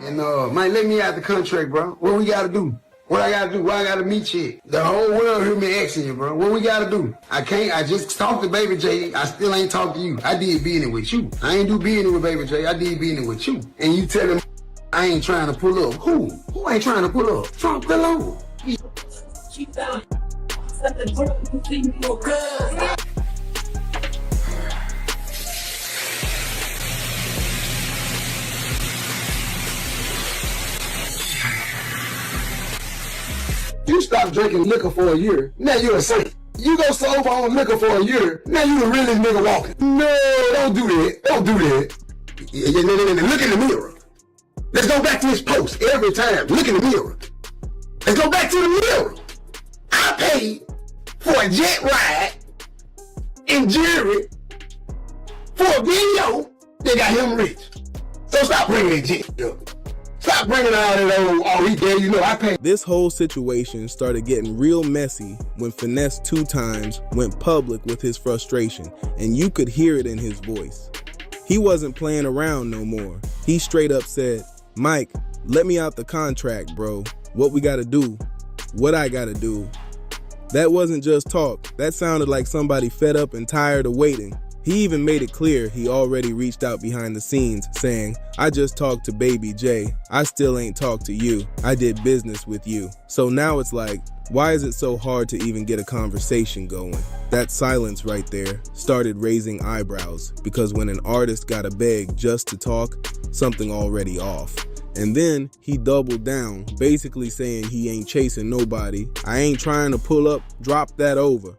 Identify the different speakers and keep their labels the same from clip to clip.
Speaker 1: And man, let me out the contract, bro. What we gotta do? What I gotta do? Why I gotta meet you? The whole world heard me asking you, bro. What we gotta do? I just talked to Baby J. I still ain't talked to you. I did business with you. I ain't do business with Baby J. I did business with you. And you tell him I ain't trying to pull up. Who? Who ain't trying to pull up? Trump alone. You stop drinking liquor for a year, now you're a saint. You go sober on liquor for a year, now you the realest nigga walking. No, don't do that. Don't do that. Look in the mirror. Let's go back to this post every time. Look in the mirror. Let's go back to the mirror. I paid for a jet ride in jewelry for a video that got him rich. So stop bringing that jet up. Stop bringing all that old, oh, he dead, you know, I paid.
Speaker 2: This whole situation started getting real messy when Finesse2Tymes went public with his frustration, and you could hear it in his voice. He wasn't playing around no more. He straight up said, "Mike, let me out the contract, bro. What we gotta do? What I gotta do?" That wasn't just talk. That sounded like somebody fed up and tired of waiting. He even made it clear he already reached out behind the scenes, saying, "I just talked to Baby J. I still ain't talked to you. I did business with you." So now it's like, why is it so hard to even get a conversation going? That silence right there started raising eyebrows, because when an artist gotta beg just to talk, something already off. And then he doubled down, basically saying he ain't chasing nobody. I ain't trying to pull up, drop that over.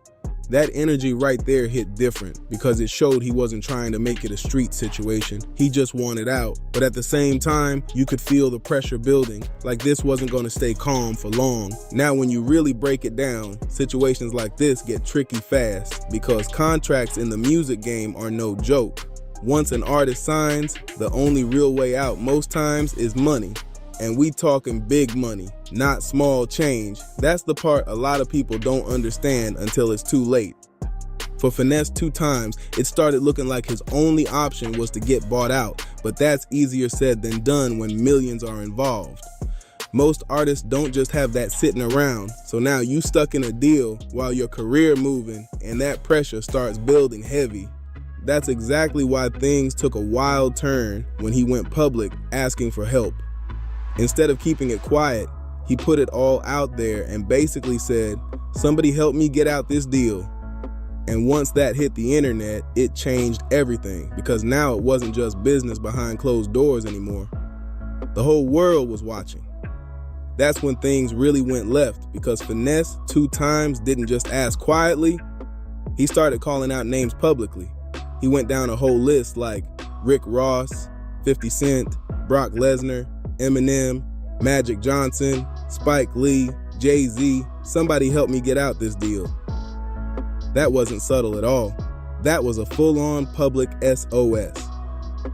Speaker 2: That energy right there hit different, because it showed he wasn't trying to make it a street situation. He just wanted out. But at the same time, you could feel the pressure building, like this wasn't going to stay calm for long. Now, when you really break it down, situations like this get tricky fast, because contracts in the music game are no joke. Once an artist signs, the only real way out most times is money. And we talking big money, not small change. That's the part a lot of people don't understand until it's too late. For Finesse2Tymes, it started looking like his only option was to get bought out, but that's easier said than done when millions are involved. Most artists don't just have that sitting around, so now you stuck in a deal while your career moving, and that pressure starts building heavy. That's exactly why things took a wild turn when he went public asking for help. Instead of keeping it quiet, he put it all out there and basically said, "Somebody help me get out this deal." And once that hit the internet, it changed everything, because now it wasn't just business behind closed doors anymore. The whole world was watching. That's when things really went left, because Finesse2Tymes didn't just ask quietly, he started calling out names publicly. He went down a whole list like Rick Ross, 50 Cent, Brock Lesnar, Eminem, Magic Johnson, Spike Lee, Jay-Z. Somebody help me get out this deal. That wasn't subtle at all. That was a full-on public SOS.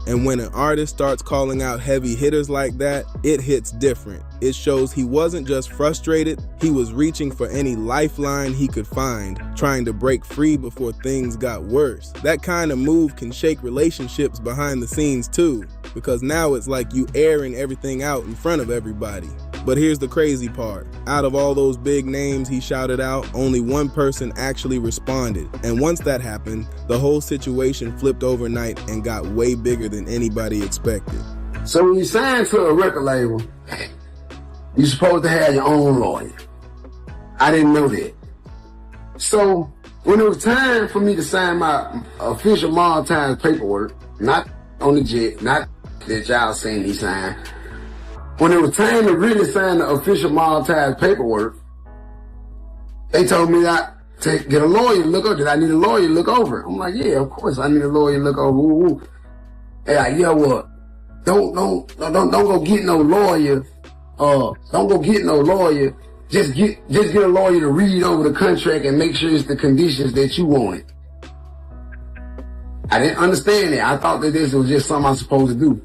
Speaker 2: And when an artist starts calling out heavy hitters like that, it hits different. It shows he wasn't just frustrated, he was reaching for any lifeline he could find, trying to break free before things got worse. That kind of move can shake relationships behind the scenes too, because now it's like you airing everything out in front of everybody. But here's the crazy part. Out of all those big names he shouted out, only one person actually responded. And once that happened, the whole situation flipped overnight and got way bigger than anybody expected.
Speaker 1: So when you sign to a record label, you're supposed to have your own lawyer. I didn't know that. So when it was time for me to sign my official Finesse2Tymes paperwork, not on the jet, not that y'all seen me sign, when it was time to really sign the official Finesse2Tymes paperwork, they told me to get a lawyer to look over. Did I need a lawyer to look over it? I'm like, yeah, of course I need a lawyer to look over. Ooh. Hey, like, yeah, what? Don't go get no lawyer. Don't go get no lawyer. Just get a lawyer to read over the contract and make sure it's the conditions that you wanted. I didn't understand that. I thought that this was just something I'm supposed to do.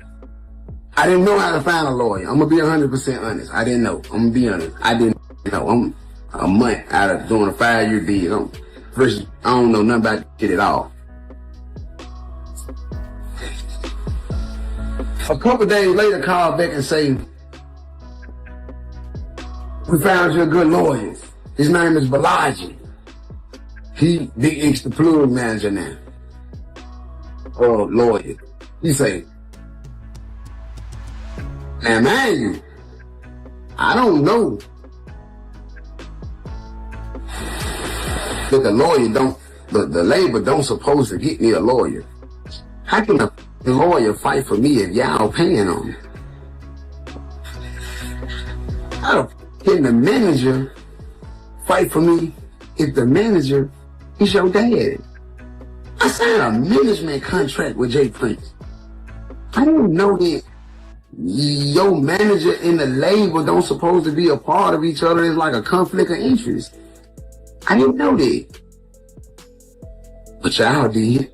Speaker 1: I didn't know how to find a lawyer. I'm gonna be 100% honest. I didn't know. I'm gonna be honest. I didn't know. I'm a month out of doing a 5-year deal. Versus, I don't know nothing about it at all. A couple days later, call back and say, we found you a good lawyer. His name is Balaji. He Big X the plug manager now. Or lawyer. He say, now mind you, I don't know that the lawyer don't, the labor don't supposed to get me a lawyer. How can the lawyer fight for me if y'all paying on me? How can the manager fight for me if the manager is your dad? I signed a management contract with Jay Prince. I didn't know that your manager and the label don't supposed to be a part of each other. It's like a conflict of interest. I didn't know that. But y'all did.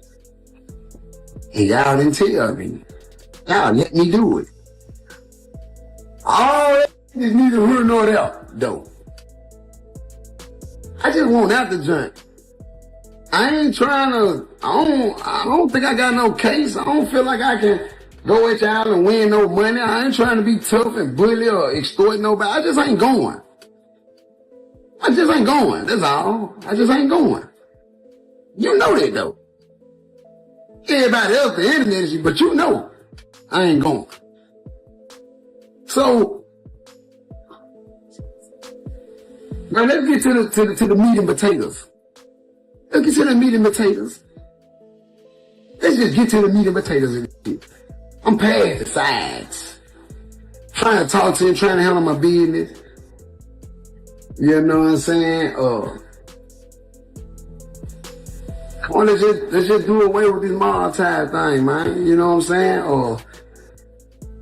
Speaker 1: And y'all didn't tell me. Y'all let me do it. All that is neither here nor there, though. I just want out the joint. I ain't trying to, I don't think I got no case. I don't feel like I can go at y'all and win no money. I ain't trying to be tough and bully or extort nobody. I just ain't going. I just ain't going. That's all. I just ain't going. You know that though. Everybody else, the internet is you, but you know I ain't going. So now let's get to the meat and potatoes. Let's get to the meat and potatoes. Let's just get to the meat and potatoes of this shit. I'm past the sides. Trying to talk to him, trying to handle my business. You know what I'm saying? Come on, let's just do away with this monetize thing, man. You know what I'm saying?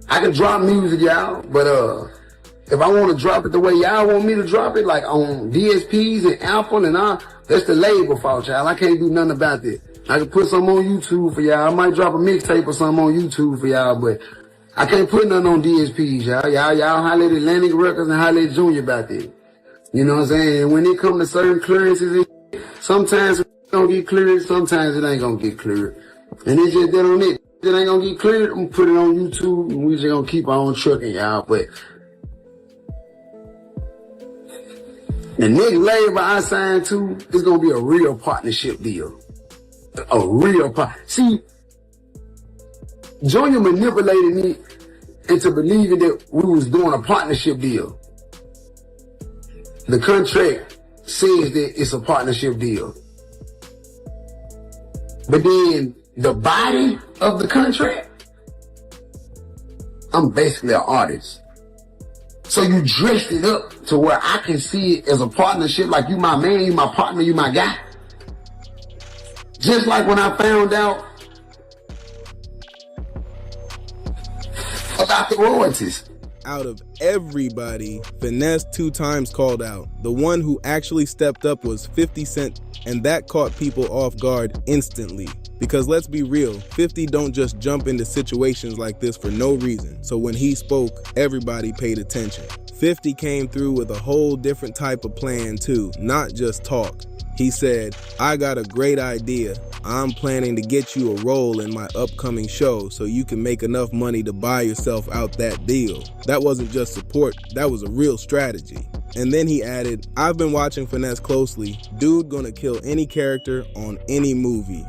Speaker 1: I can drop music, y'all, but if I want to drop it the way y'all want me to drop it, like on DSPs and Apple and all, that's the label fault, y'all. I can't do nothing about that. I can put something on YouTube for y'all. I might drop a mixtape or something on YouTube for y'all, but I can't put nothing on DSPs, y'all. Y'all holler at Atlantic Records and holler at Junior about that. You know what I'm saying? And when it comes to certain clearances, sometimes it's gonna get cleared, sometimes it ain't gonna get cleared. And it's just that on it. If it ain't gonna get cleared, I'm gonna put it on YouTube and we just gonna keep our own trucking, y'all. But the next label I signed to is gonna be a real partnership deal. A real See, Junior manipulated me into believing that we was doing a partnership deal. The contract says that it's a partnership deal. But then the body of the contract, I'm basically an artist. So you dressed it up to where I can see it as a partnership, like you my man, you my partner, you my guy. Just like when I found out about the royalties.
Speaker 2: Out of everybody, Finesse2Tymes called out. The one who actually stepped up was 50 Cent, and that caught people off guard instantly. Because let's be real, 50 don't just jump into situations like this for no reason. So when he spoke, everybody paid attention. 50 came through with a whole different type of plan too, not just talk. He said, I got a great idea. I'm planning to get you a role in my upcoming show so you can make enough money to buy yourself out that deal. That wasn't just support, that was a real strategy. And then he added, I've been watching Finesse closely. Dude gonna kill any character on any movie.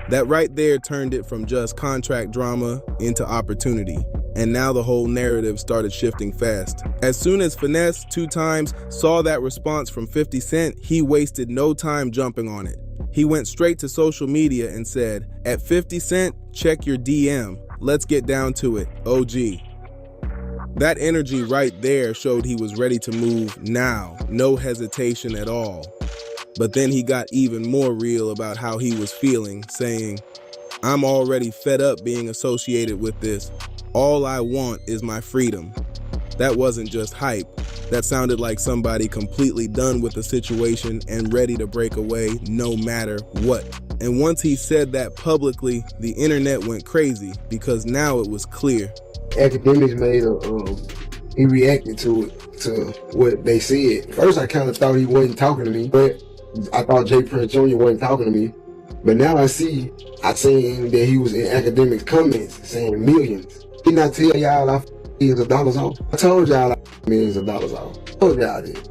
Speaker 2: That right there turned it from just contract drama into opportunity. And now the whole narrative started shifting fast. As soon as Finesse2Tymes saw that response from 50 Cent, he wasted no time jumping on it. He went straight to social media and said, at 50 Cent, check your DM. Let's get down to it, OG. That energy right there showed he was ready to move now, no hesitation at all. But then he got even more real about how he was feeling, saying, I'm already fed up being associated with this. All I want is my freedom. That wasn't just hype. That sounded like somebody completely done with the situation and ready to break away no matter what. And once he said that publicly, the internet went crazy because now it was clear.
Speaker 1: Academics he reacted to it, to what they said. First I kind of thought he wasn't talking to me, but I thought Jay Prince Jr. wasn't talking to me. But now I seen that he was in academics comments saying millions. Didn't I tell y'all I millions of dollars off? I told y'all I millions of dollars off. I told y'all that.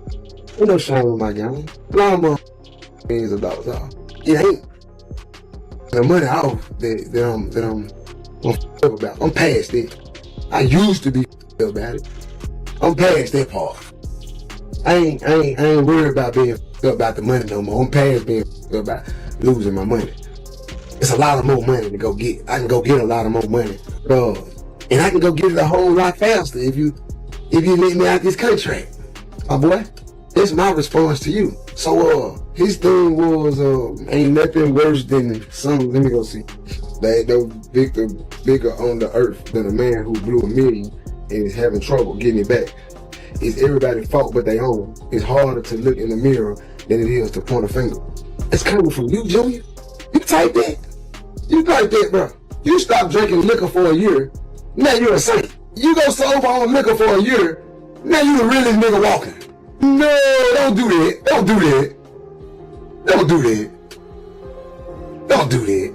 Speaker 1: Ain't no shame in my game. I'm millions of dollars off. It ain't the money off that I'm about. I'm past it. I used to be about it. I'm past that part. I ain't worried about being about the money no more. I'm past being about losing my money. It's a lot of more money to go get. I can go get a lot of more money. And I can go get it a whole lot faster if you let me out this contract. My boy, that's my response to you. So his thing was ain't nothing worse than some, let me go see. There ain't no victim bigger on the earth than a man who blew $1 million and is having trouble getting it back. It's everybody's fault but they own. It's harder to look in the mirror than it is to point a finger. It's coming from you, Junior. You type that. You type that, bro. You stop drinking liquor for a year, now you're a saint. You go sober on liquor for a year, now you the realest nigga walking. No, don't do that. Don't do that. Don't do that. Don't do that.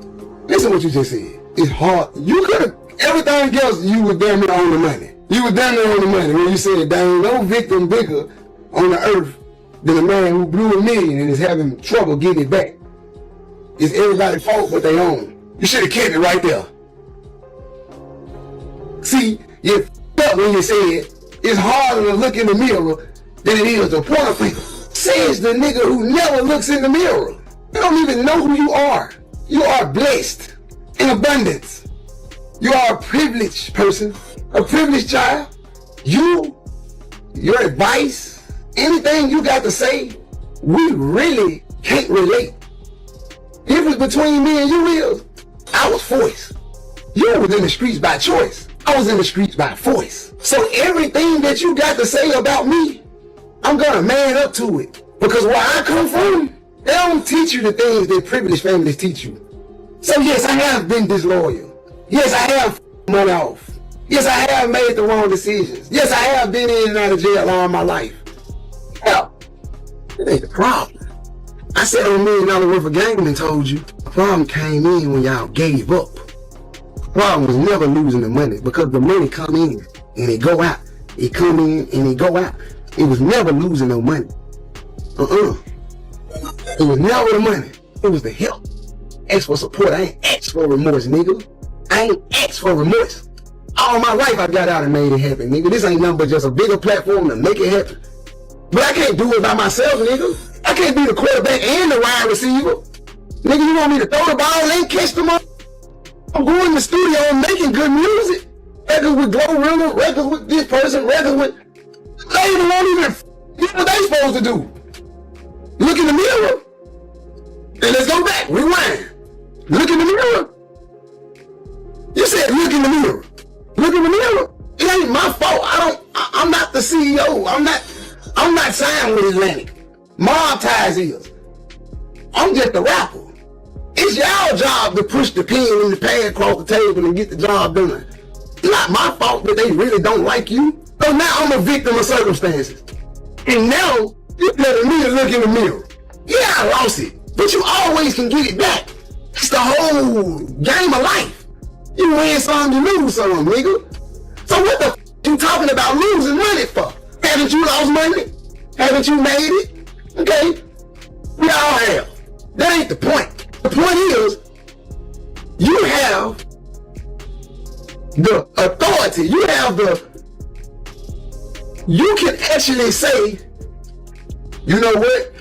Speaker 1: Listen what you just said. It's hard. You could've, everything else, you was damn near on the money. You was damn near on the money when you said there ain't no victim bigger on the earth than a man who blew $1 million and is having trouble getting it back. It's everybody's fault but they own. You should have kept it right there. See, you f***ed up when you said it's harder to look in the mirror than it is to point a finger. Says the nigga who never looks in the mirror. You don't even know who you are. You are blessed in abundance. You are a privileged person, a privileged child. Your advice, anything you got to say, we really can't relate. Difference between me and you is, I was forced. You was in the streets by choice. I was in the streets by force. So everything that you got to say about me, I'm gonna man up to it. Because where I come from, they don't teach you the things that privileged families teach you. So yes, I have been disloyal. Yes, I have money off. Yes, I have made the wrong decisions. Yes, I have been in and out of jail all my life. Hell, it ain't the problem. I said $1 million worth of game and told you. The problem came in when y'all gave up. The problem was never losing the money because the money come in and it go out. It come in and it go out. It was never losing no money. It was never the money. It was the help. Ask for support. I ain't asked for remorse, nigga. I ain't asked for remorse. All my life I got out and made it happen, nigga. This ain't nothing but just a bigger platform to make it happen. But I can't do it by myself, nigga. I can't be the quarterback and the wide receiver. Nigga, you want me to throw the ball and catch them up? I'm going in the studio and making good music. Records with Glow River, records with this person, records with... They even won't even do what they supposed to do. Look in the mirror. And let's go back, rewind. Look in the mirror. You said look in the mirror. Look in the mirror. It ain't my fault. I'm not the CEO. I'm not signed with Atlantic. Mob Ties is. I'm just a rapper. It's y'all job to push the pen and the pad across the table and get the job done. It's not my fault that they really don't like you. So now I'm a victim of circumstances. And now you're telling me to look in the mirror. Yeah, I lost it. But you always can get it back. It's the whole game of life. You win some, you lose some, nigga. So what the f you talking about losing money for? Haven't you lost money? Haven't you made it? Okay, we all have. That ain't the point. The point is, you have the authority. You can actually say, you know what?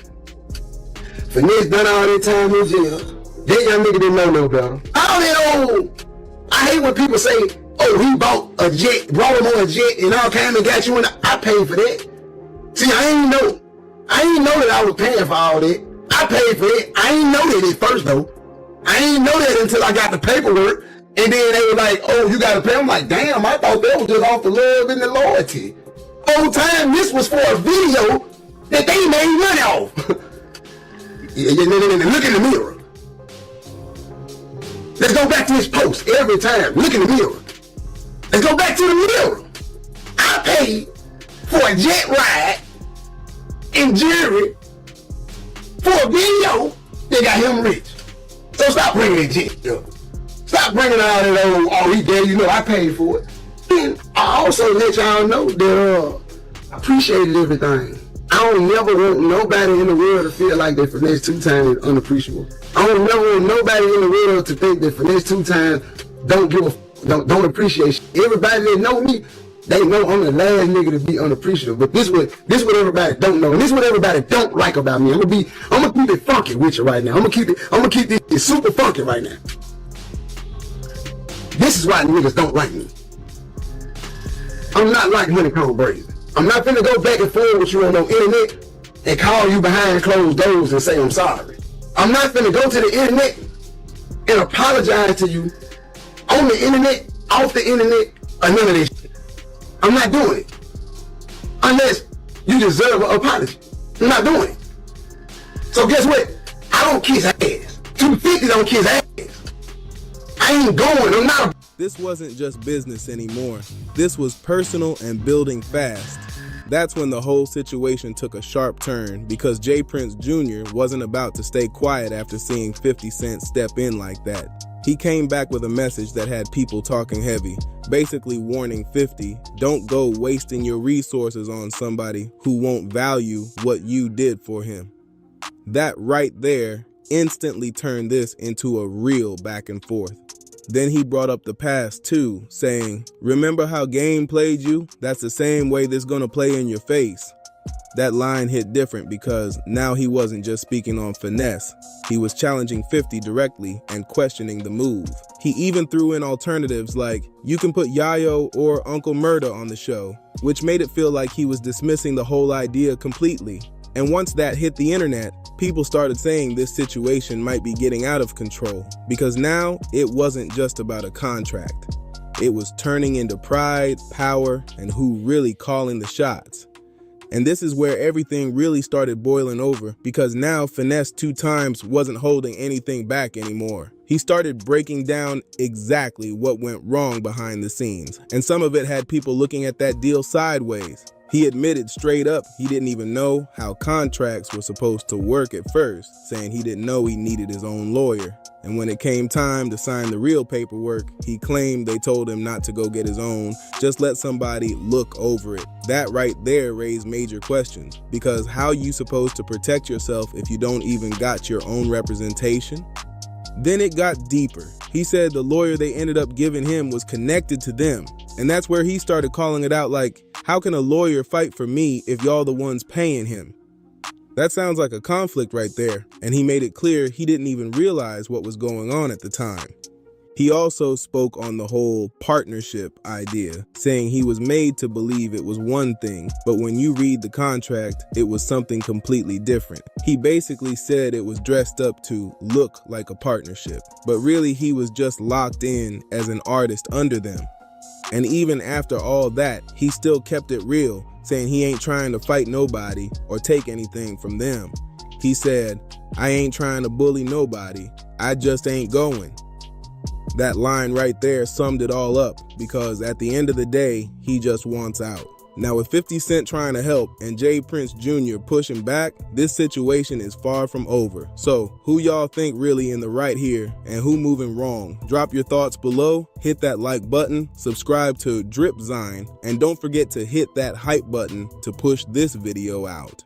Speaker 1: Finesse done all that time in jail. That young nigga didn't know no better. All that old, I hate when people say, oh, he bought a jet, brought him on a jet and all kind of got you in. I paid for that. See, I ain't know that I was paying for all that. I paid for it. I ain't know that at first though. I ain't know that until I got the paperwork. And then they were like, oh, you gotta pay. I'm like, damn, I thought that was just off the love and the loyalty. Whole time this was for a video that they made money off. Look in the mirror. Let's go back to this post every time. Look in the mirror. Let's go back to the mirror. I paid for a jet ride in Jerry for a video that got him rich. So stop bringing that jet up. Stop bringing all that old, oh, he gave, you know, I paid for it. also let y'all know that I appreciated everything. I don't never want nobody in the world to feel like that Finesse2Tymes is unappreciable. I don't never want nobody in the world to think that Finesse2Tymes don't appreciate shit. Everybody that know me, they know I'm the last nigga to be unappreciative. But this what everybody don't know, and this what everybody don't like about me. I'm gonna keep it funky with you right now. I'm gonna keep this super funky right now. This is why niggas don't like me. I'm not like Honeycomb Brazen. I'm not finna go back and forth with you on no internet and call you behind closed doors and say I'm sorry. I'm not finna go to the internet and apologize to you on the internet, off the internet, or none of this shit. I'm not doing it. Unless you deserve an apology. I'm not doing it. So guess what? I don't kiss ass. 250 don't kiss ass. I ain't going. I'm not.
Speaker 2: This wasn't just business anymore. This was personal and building fast. That's when the whole situation took a sharp turn because J. Prince Jr. wasn't about to stay quiet after seeing 50 Cent step in like that. He came back with a message that had people talking heavy, basically warning 50, don't go wasting your resources on somebody who won't value what you did for him. That right there instantly turned this into a real back and forth. Then he brought up the past too, saying, remember how Game played you? That's the same way this gonna play in your face. That line hit different because now he wasn't just speaking on finesse. He was challenging 50 directly and questioning the move. He even threw in alternatives like, you can put Yayo or Uncle Murda on the show, which made it feel like he was dismissing the whole idea completely. And once that hit the internet, people started saying this situation might be getting out of control because now it wasn't just about a contract. It was turning into pride, power, and who really calling the shots. And this is where everything really started boiling over because now Finesse2Tymes wasn't holding anything back anymore. He started breaking down exactly what went wrong behind the scenes, and some of it had people looking at that deal sideways. He admitted straight up he didn't even know how contracts were supposed to work at first, saying he didn't know he needed his own lawyer. And when it came time to sign the real paperwork, he claimed they told him not to go get his own, just let somebody look over it. That right there raised major questions, because how you supposed to protect yourself if you don't even got your own representation? Then it got deeper. He said the lawyer they ended up giving him was connected to them. And that's where he started calling it out like, how can a lawyer fight for me if y'all the ones paying him? That sounds like a conflict right there, and he made it clear he didn't even realize what was going on at the time. He also spoke on the whole partnership idea, saying he was made to believe it was one thing, but when you read the contract, it was something completely different. He basically said it was dressed up to look like a partnership, but really he was just locked in as an artist under them. And even after all that, he still kept it real, saying he ain't trying to fight nobody or take anything from them. He said, I ain't trying to bully nobody, I just ain't going. That line right there summed it all up, because at the end of the day, he just wants out. Now with 50 Cent trying to help and J. Prince Jr. pushing back, this situation is far from over. So who y'all think really in the right here and who moving wrong? Drop your thoughts below, hit that like button, subscribe to Drip Zine, and don't forget to hit that hype button to push this video out.